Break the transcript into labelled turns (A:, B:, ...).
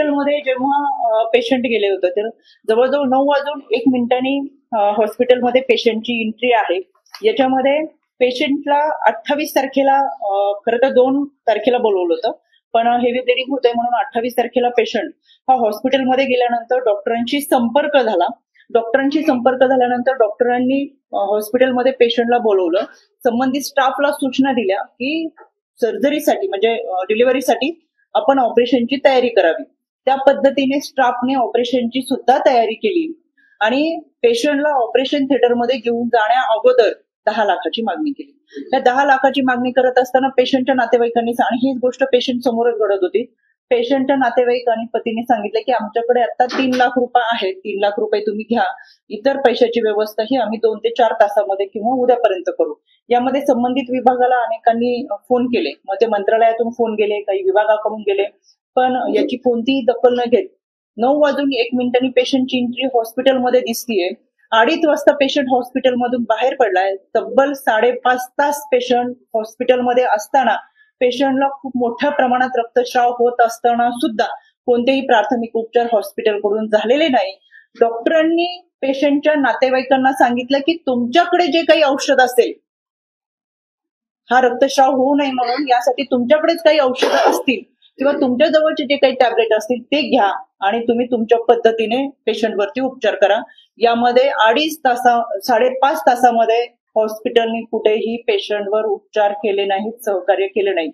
A: हॉस्पिटलमध्ये जेव्हा पेशंट गेले होते तर जवळजवळ 9:01 हॉस्पिटलमध्ये पेशंटची एंट्री आहे. याच्यामध्ये पेशंटला 28 तारखेला खरं तर 2 तारखेला बोलवलं होतं, पण हेवी ब्लिडिंग होतंय म्हणून 28 तारखेला पेशंट हा हॉस्पिटलमध्ये गेल्यानंतर डॉक्टरांशी संपर्क झाला. डॉक्टरांशी संपर्क झाल्यानंतर डॉक्टरांनी हॉस्पिटलमध्ये पेशंटला बोलवलं. संबंधित स्टाफला सूचना दिल्या की सर्जरीसाठी म्हणजे डिलिव्हरीसाठी आपण ऑपरेशनची तयारी करावी. त्या पद्धतीने स्टाफने ऑपरेशनची सुद्धा तयारी केली आणि पेशंटला ऑपरेशन थिएटरमध्ये घेऊन जाण्या अगोदर 10 लाखाची मागणी केली. त्या 10 लाखाची मागणी करत असताना पेशंटच्या नातेवाईकांनी आणि हीच गोष्ट पेशंट समोरच घडत होती. पेशंटच्या नातेवाईक आणि पतीने सांगितलं की आमच्याकडे आता 3 लाख रुपये आहेत, 3 लाख रुपये तुम्ही घ्या, इतर पैशाची व्यवस्था ही आम्ही 2 ते 4 तासामध्ये किंवा उद्यापर्यंत करू. यामध्ये संबंधित विभागाला अनेकांनी फोन केले, मग ते मंत्रालयातून फोन गेले, काही विभागाकडून गेले, पण याची कोणतीही दखल न घेत 9:01 पेशंटची एंट्री हॉस्पिटलमध्ये दिसतीये. 2:30 वाजता पेशंट हॉस्पिटलमधून बाहेर पडलाय. तब्बल 5.5 तास पेशंट हॉस्पिटलमध्ये असताना पेशंटला खूप मोठ्या प्रमाणात रक्तस्राव होत असताना सुद्धा कोणतेही प्राथमिक उपचार हॉस्पिटलकडून झालेले नाही. डॉक्टरांनी पेशंटच्या नातेवाईकांना सांगितलं की तुमच्याकडे जे काही औषध असेल, हा रक्तस्राव होऊ नये म्हणून यासाठी तुमच्याकडेच काही औषधं असतील किंवा तुमच्या जवळचे जे काही टॅबलेट असतील ते घ्या आणि तुम्ही तुमच्या पद्धतीने पेशंटवरती उपचार करा. यामध्ये 5.5 तासामध्ये हॉस्पिटलने कुठेही पेशंटवर उपचार केले नाहीत, सहकार्य केले नाही.